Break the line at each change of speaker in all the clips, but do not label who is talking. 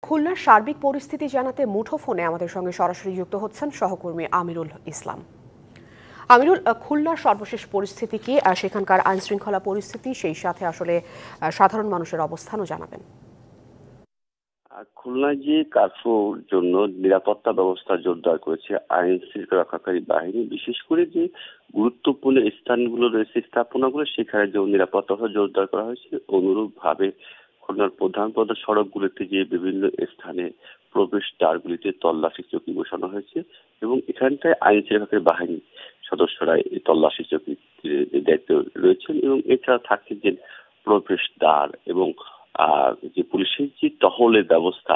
খুলনার সার্বিক পরিস্থিতি জানাতে মুঠোফোনে আমাদের সঙ্গে সরাসরি যুক্ত হচ্ছেন সহকর্মী আমিরুল ইসলাম। আমিরুল, খুলনার সর্বশেষ পরিস্থিতি কি, সেখানকার আইন শৃঙ্খলা পরিস্থিতি, সেই সাথে আসলে সাধারণ মানুষের অবস্থানও জানাবেন।
খুলনায় যে কারফিউর জন্য নিরাপত্তা ব্যবস্থা জোরদার করেছে আইন শৃঙ্খলা রক্ষাকারী বাহিনী, বিশেষ করে যে গুরুত্বপূর্ণ স্থানগুলো রয়েছে, স্থাপনাগুলো, সেখানে যে নিরাপত্তা জোরদার করা হয়েছে। অনুরূপ ভাবে খুলনার প্রধান প্রধান সড়কগুলিতে যে বিভিন্ন স্থানে প্রবেশ দ্বারগুলিতে তল্লাশি চৌকি বসানো হয়েছে এবং এখানটায় আইন শৃঙ্খলা বাহিনী সদস্যরা এই তল্লাশি চৌকি দায়িত্ব রয়েছেন এবং এছাড়া থাকছে যে প্রবেশ দ্বার এবং যে পুলিশের যে টহলের ব্যবস্থা,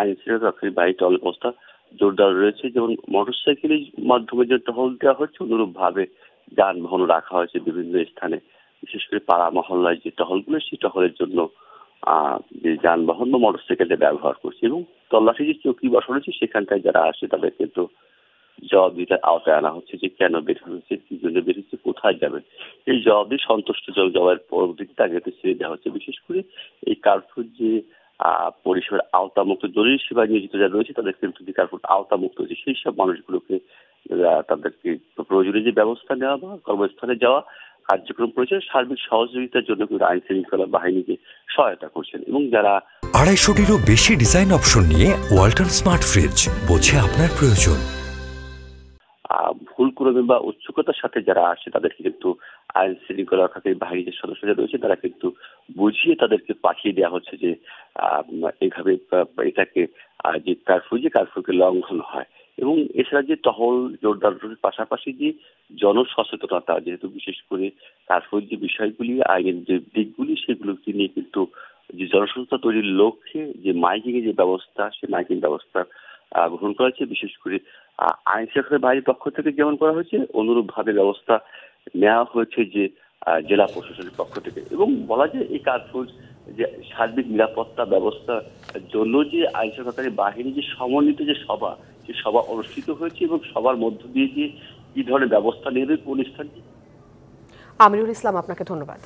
আইন শৃঙ্খলা বাহিনী টহল ব্যবস্থা জোরদার রয়েছে। যেমন মোটরসাইকেলের মাধ্যমে যে টহল দেওয়া হচ্ছে, অনুরূপ ভাবে যানবাহন রাখা হয়েছে বিভিন্ন স্থানে, বিশেষ করে পাড়া মহল্লায় যে টহলগুলো, সেই টহলের জন্য যে যানবাহন বা মোটরসাইকেল ব্যবহার করছে এবং তল্লাশি যে চৌকি বসানো হচ্ছে, সেখানটায় যারা আসে তাদের কিন্তু জবাবদিহিতার আওতায় আনা হচ্ছে যে কেন বের হয়েছে, কি জন্য বের হচ্ছে, কোথায় যাবে। এই জবাবদি সন্তুষ্টজনক জবাবের পরবর্তীতে তাকে ছেড়ে দেওয়া হচ্ছে। বিশেষ করে এই কারফিউর যে পরিষেবার আওতামুক্ত জরুরি সেবায় নিয়োজিত যারা রয়েছে, তাদের কিন্তু যে কারফিউর আওতামুক্ত হয়েছে, সেই সব মানুষগুলোকে তাদেরকে প্রয়োজনীয় যে ব্যবস্থা নেওয়া বা কর্মস্থানে যাওয়া কার্যক্রম করেছে, সার্বিক সহযোগিতার জন্য কিন্তু আইন শৃঙ্খলা বাহিনীকে সহায়তা করছেন। এবং যারা
250-টিরও বেশি ডিজাইন অপশন নিয়ে ওয়ালটন স্মার্ট ফ্রিজ, বোঝে আপনার প্রয়োজন।
ভুল ক্রমে বা উৎসুকতার সাথে যারা আসে, তাদেরকে কিন্তু আইন শৃঙ্খলা রক্ষাকারী বাহিনীর যে সদস্যরা রয়েছে, তারা কিন্তু বুঝিয়ে তাদেরকে পাঠিয়ে দেওয়া হচ্ছে যে এইভাবে এটাকে যে কারফিউকে লঙ্ঘন হয়। এবং এছাড়া যে টহল জোরদারের পাশাপাশি যে জনসচেতনতা, যেহেতু বিশেষ করে কারফিউর যে বিষয়গুলি, আইনের যে দিকগুলি, সেগুলোকে নিয়ে কিন্তু যে জনসচেতনতা তৈরির লক্ষ্যে যে মাইকিং এর যে ব্যবস্থা, সেই মাইকিং ব্যবস্থা গ্রহণ করা হয়েছে। বিশেষ করে আইন শৃঙ্খলা বাহিনীর পক্ষ থেকে যেমন করা হয়েছে, অনুরূপ ভাবে ব্যবস্থা নেওয়া হয়েছে যে জেলা প্রশাসনের পক্ষ থেকে। এবং বলা যায় এই কারফিউর যে সার্বিক নিরাপত্তা ব্যবস্থার জন্য যে আইন শৃঙ্খলাকারী বাহিনী যে সমন্বিত যে সভা, সেই সভা অনুষ্ঠিত হয়েছে এবং সবার মধ্য দিয়ে যে কি ধরনের ব্যবস্থা নেবে কোন স্থানে।
আমিরুল ইসলাম, আপনাকে ধন্যবাদ।